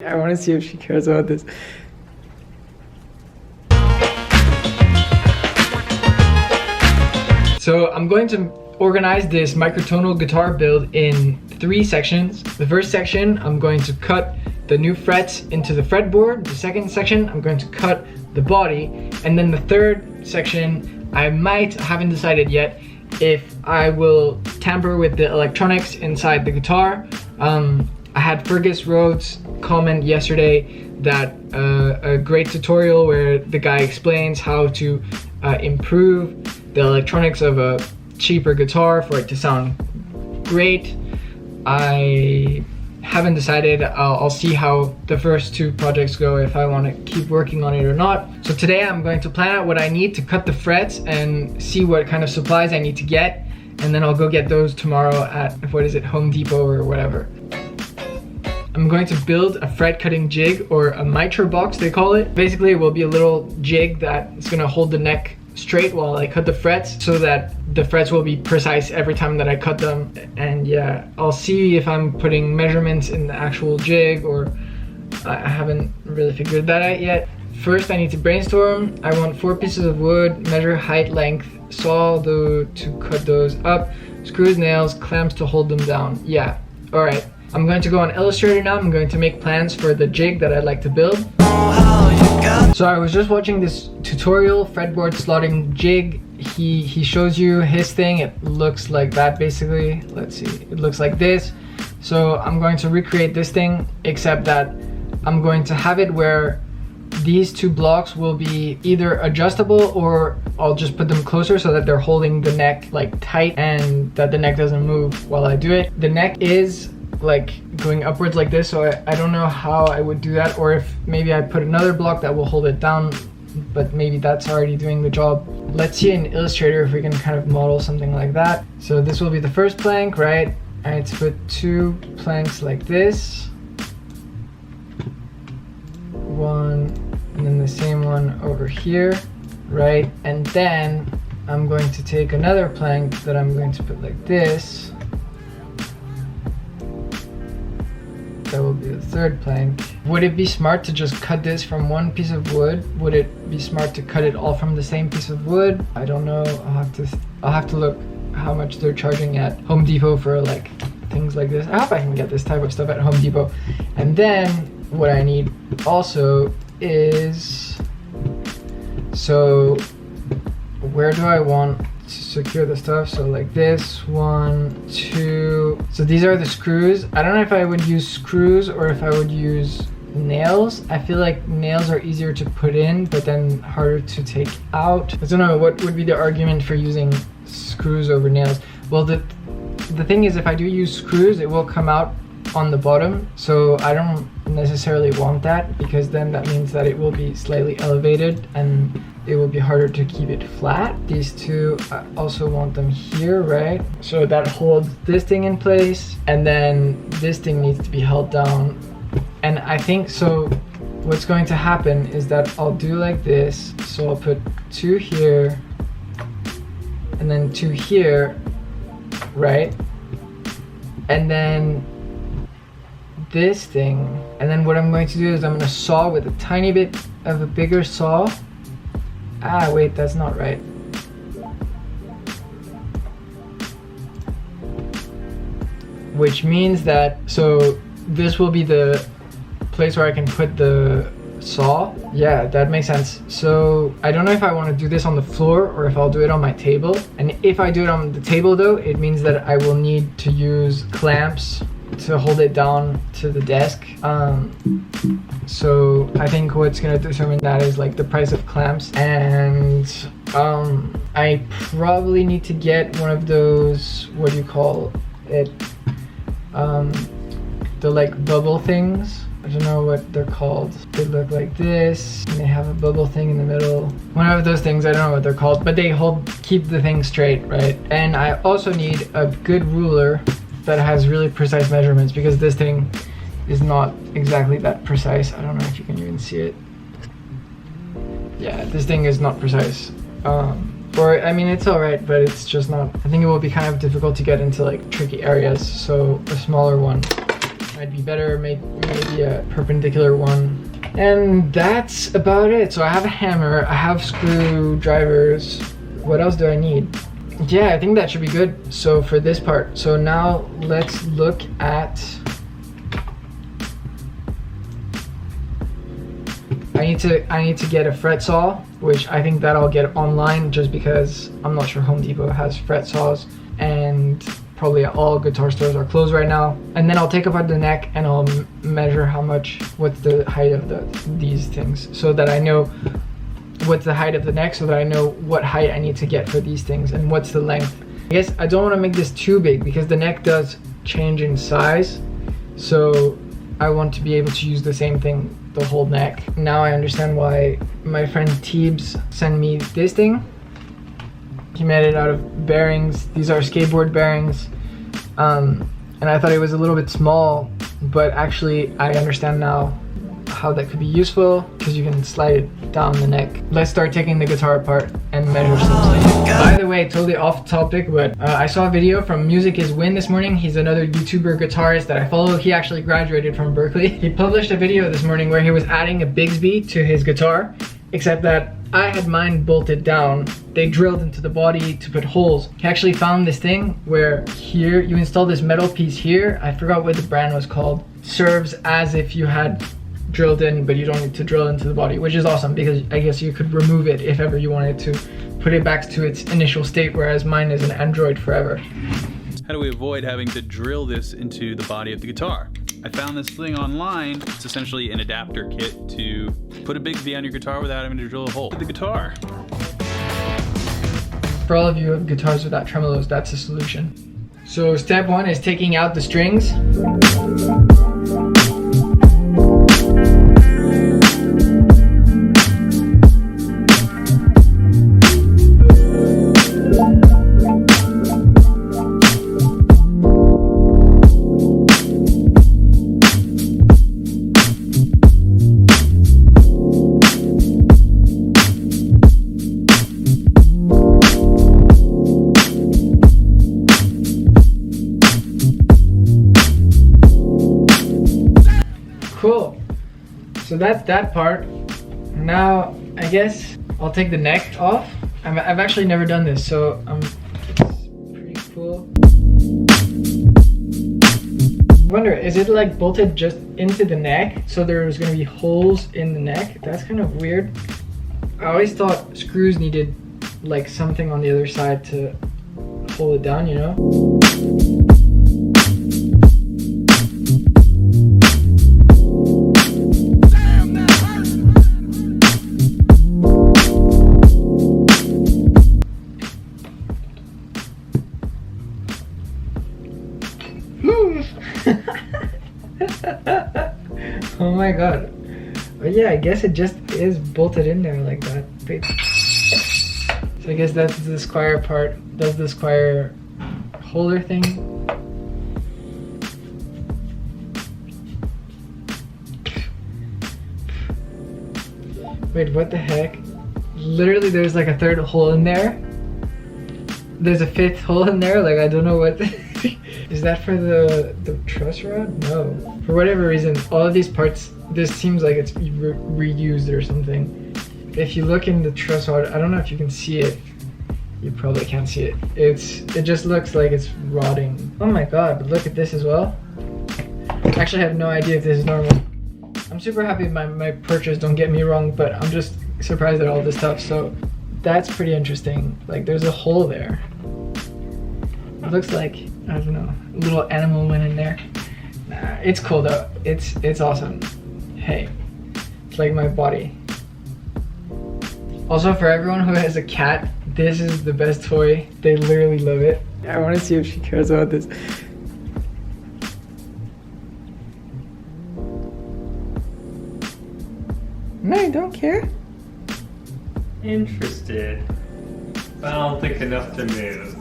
I want to see if she cares about this. So I'm going to organize this microtonal guitar build in 3 sections. The first section, I'm going to cut the new frets into the fretboard. The second section, I'm going to cut the body. And then the third section, I haven't decided yet if I will tamper with the electronics inside the guitar. I had Fergus Rhodes comment yesterday that a great tutorial where the guy explains how to improve the electronics of a cheaper guitar for it to sound great. I haven't decided. I'll see how the first 2 projects go, if I want to keep working on it or not. So today I'm going to plan out what I need to cut the frets and see what kind of supplies I need to get, and then I'll go get those tomorrow at, Home Depot or whatever. I'm going to build a fret cutting jig, or a mitra box they call it. Basically it will be a little jig that is going to hold the neck straight while I cut the frets, so that the frets will be precise every time that I cut them. And yeah, I'll see if I'm putting measurements in the actual jig, or I haven't really figured that out yet. First I need to brainstorm. I want 4 pieces of wood, measure height, length, saw to cut those up, screws, nails, clamps to hold them down. Yeah, alright. I'm going to go on Illustrator now. I'm going to make plans for the jig that I'd like to build. So I was just watching this tutorial, fretboard slotting jig. He shows you his thing. It looks like that basically. Let's see, it looks like this. So I'm going to recreate this thing, except that I'm going to have it where these 2 blocks will be either adjustable, or I'll just put them closer so that they're holding the neck like tight and that the neck doesn't move while I do it. The neck is like going upwards like this, so I don't know how I would do that, or if maybe I put another block that will hold it down, but maybe that's already doing the job. Let's see in Illustrator if we can kind of model something like that. So this will be the first plank, right? I need to put 2 planks like this, 1, and then the same one over here, right? And then I'm going to take another plank that I'm going to put like this. That will be the 3rd plank. Would it be smart to just cut this from 1 piece of wood? Would it be smart to cut it all from the same piece of wood? I don't know. I'll have to look how much they're charging at Home Depot for like things like this. I hope I can get this type of stuff at Home Depot. And then what I need also is, so where do I want to secure the stuff? So like this, 1, 2. So these are the screws. I don't know if I would use screws or if I would use nails. I feel like nails are easier to put in, but then harder to take out. I don't know, what would be the argument for using screws over nails? Well, the thing is, if I do use screws, it will come out on the bottom, so I don't necessarily want that, because then that means that it will be slightly elevated and it will be harder to keep it flat. These 2, I also want them here, right? So that holds this thing in place, and then this thing needs to be held down. And I think, so what's going to happen is that I'll do like this. So I'll put 2 here, and then 2 here, right? And then this thing, and then what I'm going to do is I'm going to saw with a tiny bit of a bigger saw. Ah, wait, that's not right. Which means that, so this will be the place where I can put the saw. Yeah, that makes sense. So I don't know if I want to do this on the floor or if I'll do it on my table. And if I do it on the table though, it means that I will need to use clamps to hold it down to the desk. So I think what's gonna determine that is like the price of clamps, and I probably need to get one of those, what do you call it, the like bubble things. I don't know what they're called. They look like this, and they have a bubble thing in the middle. One of those things, I don't know what they're called, but they keep the thing straight, right? And I also need a good ruler that has really precise measurements, because this thing is not exactly that precise. I don't know if you can even see it. Yeah, this thing is not precise. Or, I mean, it's alright, but it's just not, I think it will be kind of difficult to get into like tricky areas, so a smaller one. might be better, maybe a perpendicular one. And that's about it. So I have a hammer, I have screwdrivers. What else do I need? Yeah, I think that should be good. So for this part, so now let's look at, I need to get a fret saw, which I think that I'll get online just because I'm not sure Home Depot has fret saws, and probably all guitar stores are closed right now. And then I'll take apart the neck and I'll measure what's the height of these things, so that I know what's the height of the neck, so that I know what height I need to get for these things and what's the length. I guess I don't want to make this too big because the neck does change in size, so I want to be able to use the same thing the whole neck. Now I understand why my friend Teebs sent me this thing. He made it out of bearings. These are skateboard bearings, and I thought it was a little bit small, but actually I understand now how that could be useful because you can slide it down the neck. Let's start taking the guitar apart and measure something. By the way, totally off topic, but I saw a video from Music Is Win this morning. He's another YouTuber guitarist that I follow. He actually graduated from Berkeley. He published a video this morning where he was adding a Bigsby to his guitar, except that I had mine bolted down. They drilled into the body to put holes. He actually found this thing where here you install this metal piece here. I forgot what the brand was called. Serves as if you had drilled in, but you don't need to drill into the body, which is awesome because I guess you could remove it if ever you wanted to put it back to its initial state, whereas mine is an Android forever. How do we avoid having to drill this into the body of the guitar? I found this thing online. It's essentially an adapter kit to put a Bigsby on your guitar without having to drill a hole in the guitar. For all of you who have guitars without tremolos, that's the solution. So step one is taking out the strings. Cool. So that's that part. Now I guess I'll take the neck off. I've actually never done this, so it's pretty cool. I wonder, is it like bolted just into the neck, so there's gonna be holes in the neck? That's kind of weird. I always thought screws needed like something on the other side to hold it down, you know? Oh my god. But yeah, I guess it just is bolted in there like that. So I guess that's the square part. That's the square holder thing. Wait, what the heck? Literally there's like a third hole in there. There's a fifth hole in there, like I don't know what. Is that for the truss rod? No. For whatever reason, all of these parts, this seems like it's reused or something. If you look in the truss rod, I don't know if you can see it. You probably can't see it. It just looks like it's rotting. Oh my god, but look at this as well. I actually have no idea if this is normal. I'm super happy with my purchase, don't get me wrong, but I'm just surprised at all this stuff. So that's pretty interesting. Like there's a hole there. It looks like, I don't know, a little animal went in there. Nah, it's cool though. It's awesome. Hey, it's like my body. Also, for everyone who has a cat, this is the best toy. They literally love it. I want to see if she cares about this. No, you don't care? Interested. But I don't think enough to move.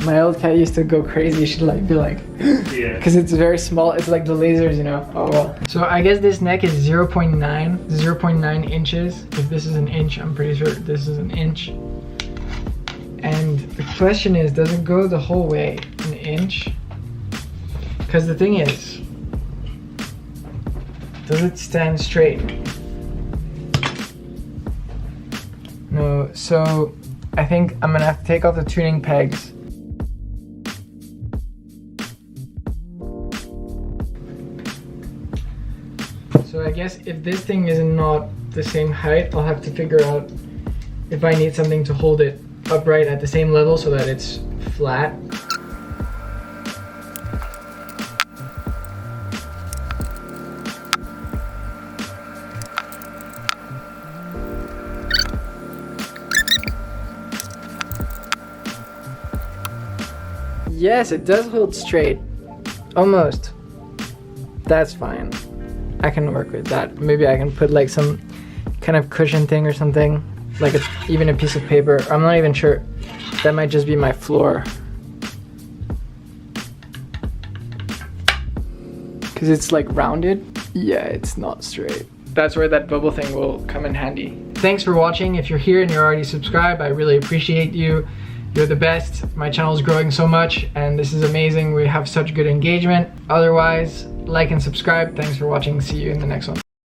My old cat used to go crazy. She'd like be like, yeah, because it's very small. It's like the lasers, you know. Oh well. So I guess this neck is 0.9 inches. If this is an inch, I'm pretty sure this is an inch. And the question is, does it go the whole way an inch? Because the thing is, Does it stand straight? No, so I think I'm gonna have to take off the tuning pegs. So I guess if this thing is not the same height, I'll have to figure out if I need something to hold it upright at the same level so that it's flat. Yes, it does hold straight. Almost. That's fine. I can work with that. Maybe I can put like some kind of cushion thing or something. Like even a piece of paper. I'm not even sure. That might just be my floor. Because it's like rounded. Yeah, it's not straight. That's where that bubble thing will come in handy. Thanks for watching. If you're here and you're already subscribed, I really appreciate you. You're the best. My channel is growing so much and this is amazing. We have such good engagement. Otherwise, like and subscribe. Thanks for watching. See you in the next one.